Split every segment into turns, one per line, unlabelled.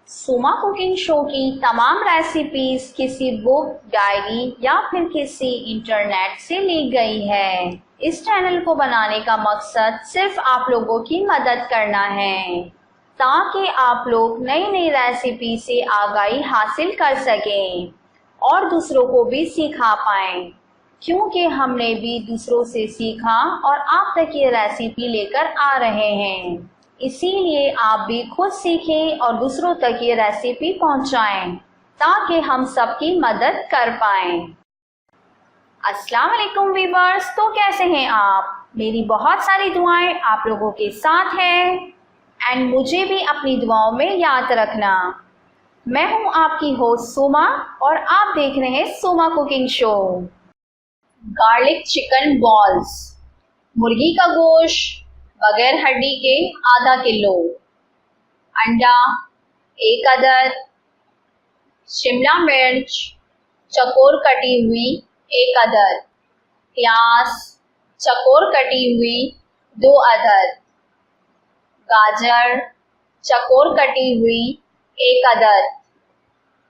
सुमा cooking show की तमाम रेसिपीज किसी बुक, डायरी या फिर किसी इंटरनेट से ली गई है। इस चैनल को बनाने का मकसद सिर्फ आप लोगों की मदद करना है ताकि आप लोग नई नई रेसिपी से आगाही हासिल कर सकें और दूसरों को भी सिखा पाएं, क्योंकि हमने भी दूसरों से सीखा और आप तक ये रेसिपी लेकर आ रहे हैं। इसीलिए आप भी खुद सीखें और दूसरों तक ये रेसिपी पहुंचाएं ताकि हम सबकी मदद कर पाएं। अस्सलाम वालेकुम वीवर्स, तो कैसे हैं आप? मेरी बहुत सारी दुआएं आप लोगों के साथ हैं एंड मुझे भी अपनी दुआओं में याद रखना। मैं हूं आपकी होस्ट सुमा और आप देख रहे हैं Suma cooking show. Garlic chicken balls, मुर्गी का गोश्त बगैर हड्डी के आधा किलो, अंडा 1 अदद, शिमला मिर्च चकोर कटी हुई 1 अदद, प्याज चकोर कटी हुई 2 अदद, गाजर चकोर कटी हुई 1 अदद,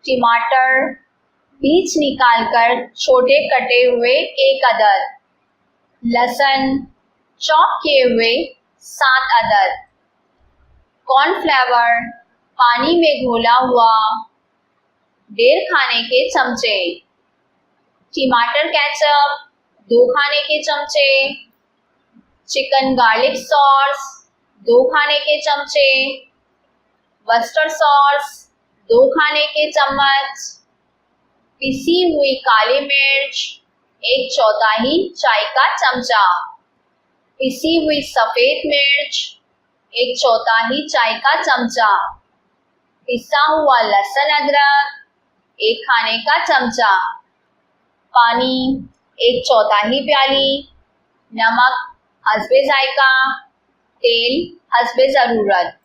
टमाटर बीज निकालकर छोटे कटे हुए 1 अदद, लहसुन चॉप किए हुए 7 अदद, कॉर्नफ्लावर पानी में घोला हुआ 1.5 खाने के चमचे, टमाटर केचप 2 खाने के चमचे, चिकन गार्लिक सॉस 2 खाने के चमचे, वस्टर्ड सॉस 2 खाने के चम्मच, पिसी हुई काली मिर्च 1/4 चाय का चमचा, पिसी हुई सफ़ेद मिर्च 1/4 चाय का चमचा, पिसा हुआ लहसुन अदरक 1 खाने का चमचा, पानी 1/4 प्याली, नमक हस्बे जायका, तेल हस्बे ज़रूरत।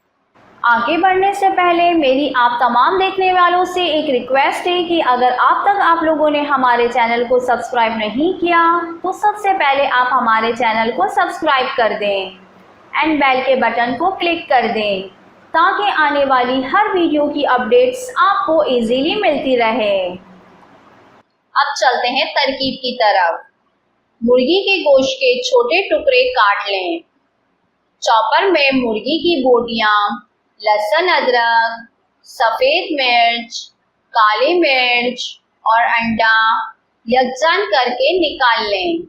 आगे बढ़ने से पहले मेरी आप तमाम देखने वालों से एक रिक्वेस्ट है कि अगर आप तक आप लोगों ने हमारे चैनल को सब्सक्राइब नहीं किया तो सबसे पहले आप हमारे चैनल को सब्सक्राइब कर दें एंड बेल के बटन को क्लिक कर दें ताकि आने वाली हर वीडियो की अपडेट्स आपको इजीली मिलती रहे। अब चलते हैं तरकीब की तरफ। मुर्गी के गोश्त के छोटे टुकड़े काट लें। चॉपर में मुर्गी की बोटियां, लहसुन अदरक, सफ़ेद मिर्च, काली मिर्च और अंडा यकजान करके निकाल लें।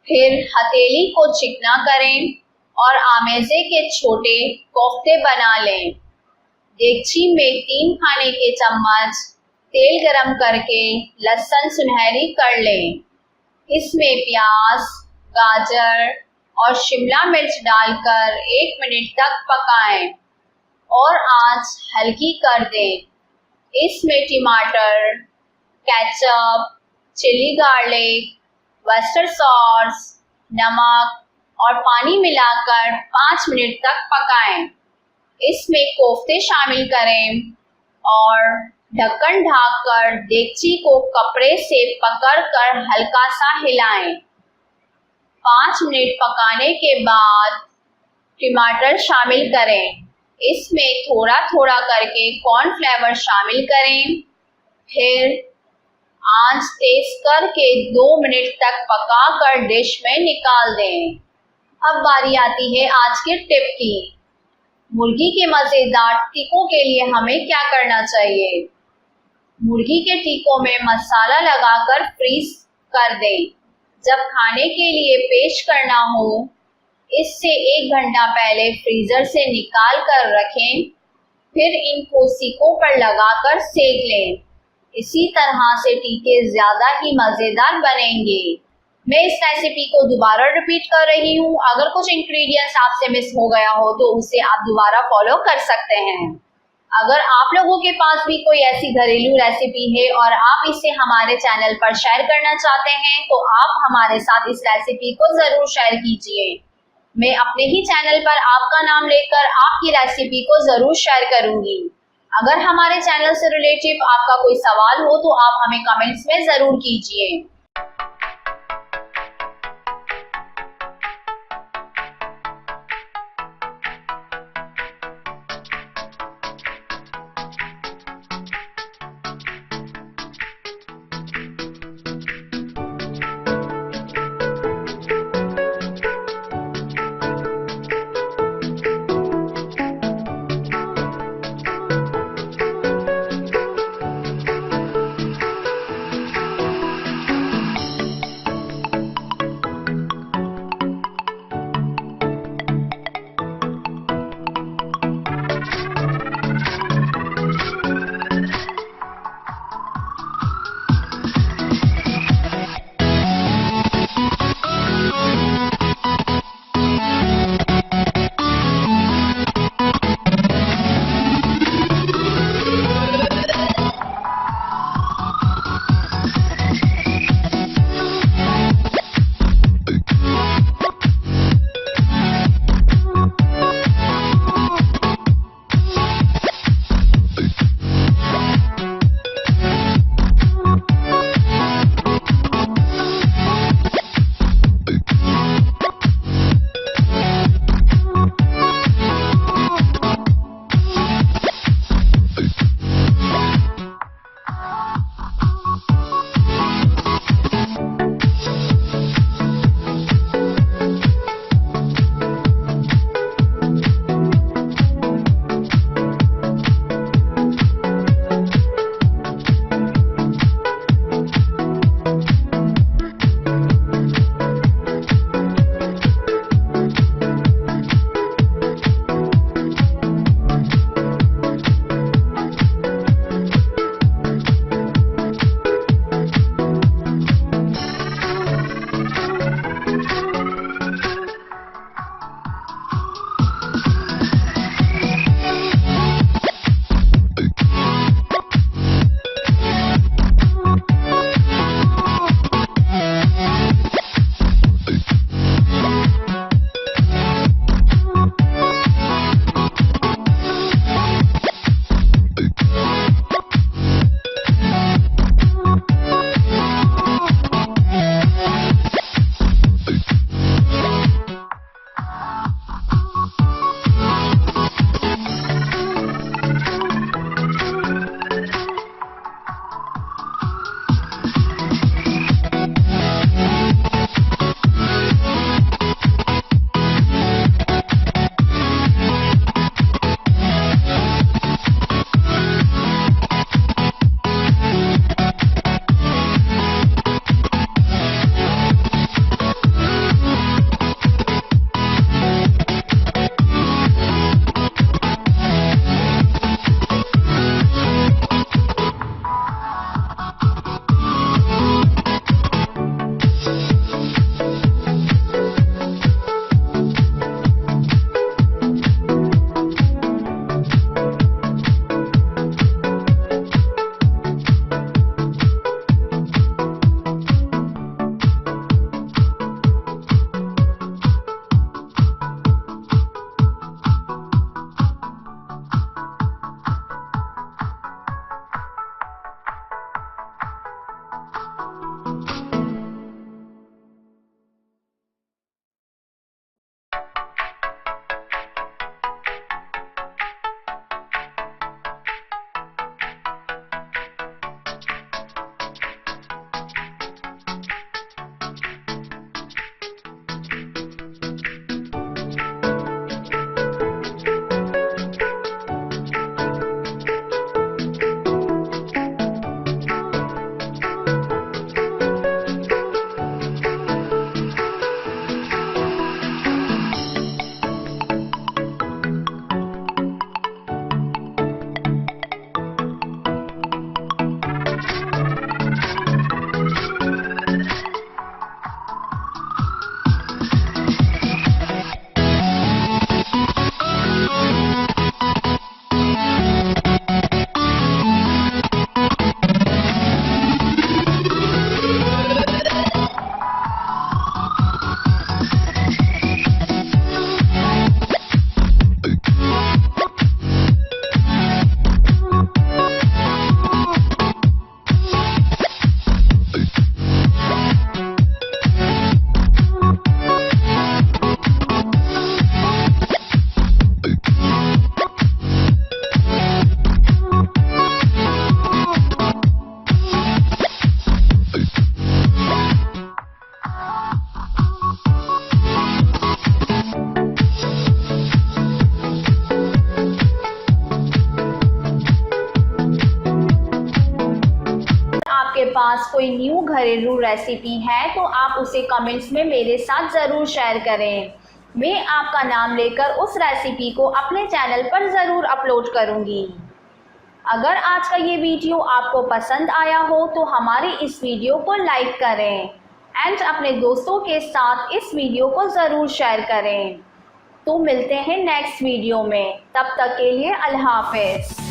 फिर हथेली को चिकना करें और आमेज़े के छोटे कोफ्ते बना लें। देगची में 3 खाने के चम्मच तेल गरम करके लहसुन सुनहरी कर लें। इसमें प्याज, गाजर और शिमला मिर्च डालकर 1 मिनट तक पकाएं और आंच हल्की कर दें। इसमें टमाटर, ketchup, chilli garlic, Worcester sauce, नमक और पानी मिलाकर 5 मिनट तक पकाएं। इसमें कोफ्ते शामिल करें और ढक्कन ढककर देगची को कपड़े से पकड़कर हल्का सा हिलाएं। 5 मिनट पकाने के बाद टमाटर शामिल करें। इसमें थोड़ा थोड़ा करके कॉर्नफ्लावर शामिल करें। फिर आंच तेज करके 2 मिनट तक पकाकर डिश में निकाल दें। अब बारी आती है आज के टिप की। मुर्गी के मज़ेदार टीकों के लिए हमें क्या करना चाहिए? मुर्गी के टीकों में मसाला लगाकर फ्रीज कर दें। जब खाने के लिए पेश करना हो इससे 1 घंटा पहले फ्रीज़र से निकाल कर रखें। फिर इनको सीकों पर लगाकर सेक लें। इसी तरह से टीके ज़्यादा ही मज़ेदार बनेंगे। मैं इस रेसिपी को दोबारा रिपीट कर रही हूँ। अगर कुछ इंग्रेडिएंट्स आपसे मिस हो गया हो तो उसे आप दोबारा फॉलो कर सकते हैं। अगर आप लोगों के पास भी कोई ऐसी घरेलू रेसिपी है और आप इसे हमारे चैनल पर शेयर करना चाहते हैं तो आप हमारे साथ इस रेसिपी को ज़रूर शेयर कीजिए। मैं अपने ही चैनल पर आपका नाम लेकर आपकी रेसिपी को ज़रूर शेयर करूंगी। अगर हमारे चैनल से रिलेटिव आपका कोई सवाल हो तो आप हमें कमेंट्स में ज़रूर कीजिए। आपके पास कोई न्यू घरेलू रेसिपी है तो आप उसे कमेंट्स में मेरे साथ ज़रूर शेयर करें। मैं आपका नाम लेकर उस रेसिपी को अपने चैनल पर ज़रूर अपलोड करूँगी। अगर आज का ये वीडियो आपको पसंद आया हो तो हमारे इस वीडियो को लाइक करें एंड अपने दोस्तों के साथ इस वीडियो को ज़रूर शेयर करें। तो मिलते हैं नेक्स्ट वीडियो में, तब तक के लिए अल्लाह हाफ़िज़।